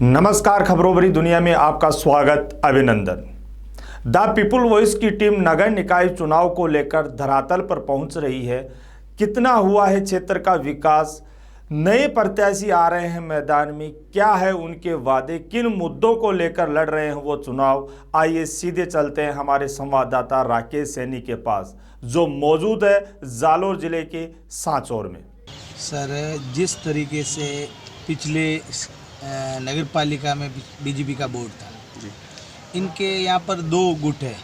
नमस्कार, खबरों भरी दुनिया में आपका स्वागत, अभिनंदन। द पीपुल वॉइस की टीम नगर निकाय चुनाव को लेकर धरातल पर पहुंच रही है। कितना हुआ है क्षेत्र का विकास, नए प्रत्याशी आ रहे हैं मैदान में, क्या है उनके वादे, किन मुद्दों को लेकर लड़ रहे हैं वो चुनाव। आइए सीधे चलते हैं हमारे संवाददाता राकेश सैनी के पास, जो मौजूद है जालोर जिले के सांचौर में। सर, जिस तरीके से पिछले नगर पालिका में बीजेपी का बोर्ड था, इनके यहाँ पर दो गुट है।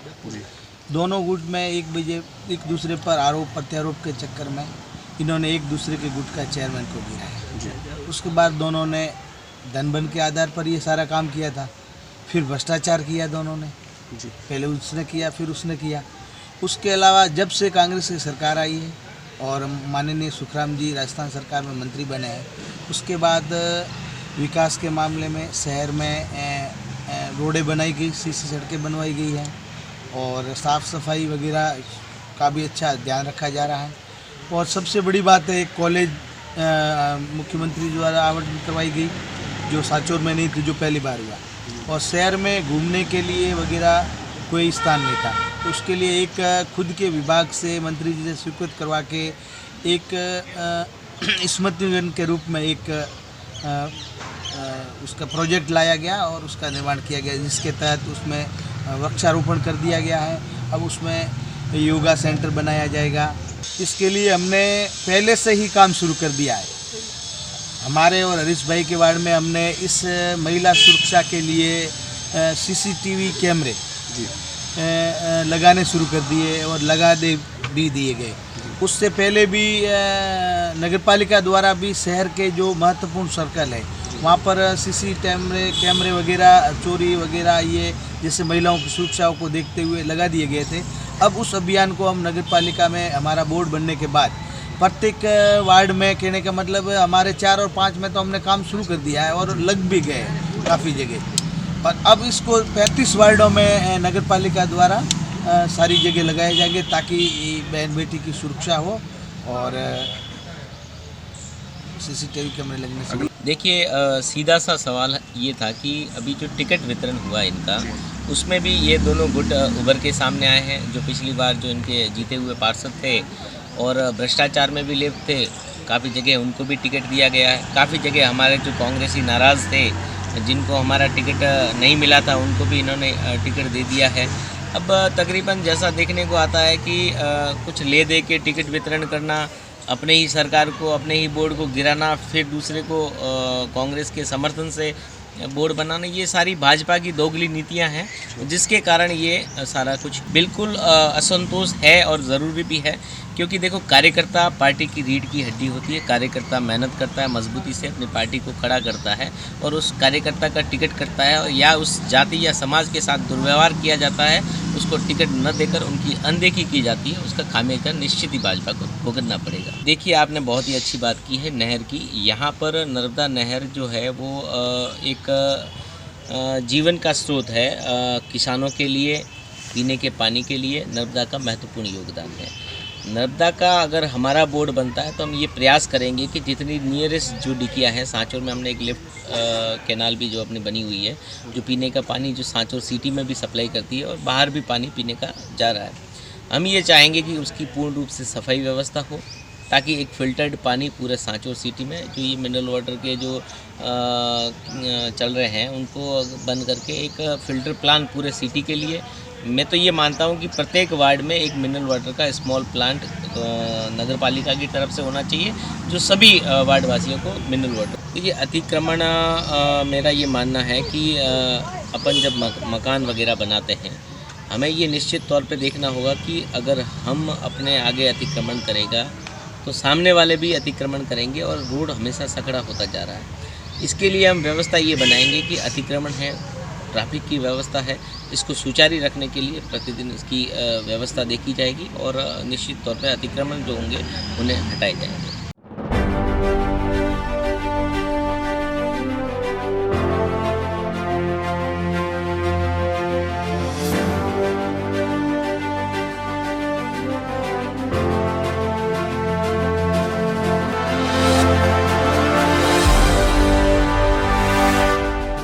दोनों गुट में एक दूसरे पर आरोप प्रत्यारोप के चक्कर में इन्होंने एक दूसरे के गुट का चेयरमैन को गिराया। उसके बाद दोनों ने धनबन के आधार पर ये सारा काम किया था। फिर भ्रष्टाचार किया दोनों ने, पहले उसने किया फिर उसने किया। उसके अलावा जब से कांग्रेस की सरकार आई है और माननीय सुखराम जी राजस्थान सरकार में मंत्री बने हैं, उसके बाद विकास के मामले में शहर में रोडें बनाई गई, सीसी सड़कें बनवाई गई हैं और साफ़ सफाई वगैरह का भी अच्छा ध्यान रखा जा रहा है। और सबसे बड़ी बात है, एक कॉलेज मुख्यमंत्री द्वारा आवंटन करवाई गई जो सांचौर में नहीं थी, जो पहली बार हुआ। और शहर में घूमने के लिए वगैरह कोई स्थान नहीं था, तो उसके लिए एक खुद के विभाग से मंत्री जी से स्वीकृत करवा के एक स्मृतिवन के रूप में एक उसका प्रोजेक्ट लाया गया और उसका निर्माण किया गया, जिसके तहत उसमें वृक्षारोपण कर दिया गया है। अब उसमें योगा सेंटर बनाया जाएगा। इसके लिए हमने पहले से ही काम शुरू कर दिया है। हमारे और हरीश भाई के वार्ड में हमने इस महिला सुरक्षा के लिए सीसीटीवी कैमरे लगाने शुरू कर दिए और लगा भी दिए गए। उससे पहले भी नगरपालिका द्वारा भी शहर के जो महत्वपूर्ण सर्कल है वहाँ पर सीसी कैमरे वगैरह, चोरी वगैरह, ये जैसे महिलाओं की सुरक्षा को देखते हुए लगा दिए गए थे। अब उस अभियान को हम नगरपालिका में हमारा बोर्ड बनने के बाद प्रत्येक वार्ड में, कहने का मतलब हमारे 4 और 5 में तो हमने काम शुरू कर दिया है और लग भी गए काफ़ी जगह। पर अब इसको 35 वार्डों में नगरपालिका द्वारा सारी जगह लगाए जाएंगे ताकि बहन बेटी की सुरक्षा हो और सीसीटीवी कैमरे लगने से। देखिए, सीधा सा सवाल ये था कि अभी जो टिकट वितरण हुआ इनका, उसमें भी ये दोनों गुट उभर के सामने आए हैं। जो पिछली बार जो इनके जीते हुए पार्षद थे और भ्रष्टाचार में भी लिप्त थे, काफ़ी जगह उनको भी टिकट दिया गया है। काफ़ी जगह हमारे जो कांग्रेसी नाराज़ थे, जिनको हमारा टिकट नहीं मिला था, उनको भी इन्होंने टिकट दे दिया है। अब तकरीबन जैसा देखने को आता है कि कुछ ले दे के टिकट वितरण करना, अपने ही सरकार को, अपने ही बोर्ड को गिराना, फिर दूसरे को कांग्रेस के समर्थन से बोर्ड बनाना, ये सारी भाजपा की दोगली नीतियां हैं, जिसके कारण ये सारा कुछ बिल्कुल असंतोष है और ज़रूरी भी है। क्योंकि देखो, कार्यकर्ता पार्टी की रीढ़ की हड्डी होती है। कार्यकर्ता मेहनत करता है, मजबूती से अपनी पार्टी को खड़ा करता है और उस कार्यकर्ता का टिकट करता है, या उस जाति या समाज के साथ दुर्व्यवहार किया जाता है, उसको टिकट न देकर उनकी अनदेखी की जाती है, उसका खामियाजा निश्चित ही भाजपा को भुगतना पड़ेगा। देखिए, आपने बहुत ही अच्छी बात की है नहर की। यहाँ पर नर्मदा नहर जो है वो एक जीवन का स्रोत है। किसानों के लिए, पीने के पानी के लिए नर्मदा का महत्वपूर्ण योगदान है। नर्मदा का अगर हमारा बोर्ड बनता है तो हम ये प्रयास करेंगे कि जितनी नियरेस्ट जो डिकिया है, सांचौर में हमने एक लिफ्ट कैनाल भी जो अपनी बनी हुई है, जो पीने का पानी जो सांचौर सिटी में भी सप्लाई करती है और बाहर भी पानी पीने का जा रहा है। हम ये चाहेंगे कि उसकी पूर्ण रूप से सफाई व्यवस्था हो, ताकि एक फ़िल्टर्ड पानी पूरे सांचौर सिटी में, जो ये मिनरल वाटर के जो चल रहे हैं, उनको बंद करके एक फ़िल्टर प्लांट पूरे सिटी के लिए। मैं तो ये मानता हूँ कि प्रत्येक वार्ड में एक मिनरल वाटर का स्मॉल प्लांट नगर पालिका की तरफ से होना चाहिए, जो सभी वार्ड वासियों को मिनरल वाटर। देखिए, अतिक्रमण मेरा ये मानना है कि अपन जब मकान वगैरह बनाते हैं, हमें ये निश्चित तौर पे देखना होगा कि अगर हम अपने आगे अतिक्रमण करेगा तो सामने वाले भी अतिक्रमण करेंगे और रोड हमेशा सकड़ा होता जा रहा है। इसके लिए हम व्यवस्था ये बनाएंगे कि अतिक्रमण है, ट्रैफिक की व्यवस्था है, इसको सुचारू रखने के लिए प्रतिदिन इसकी व्यवस्था देखी जाएगी और निश्चित तौर पर अतिक्रमण जो होंगे उन्हें हटाए जाएंगे।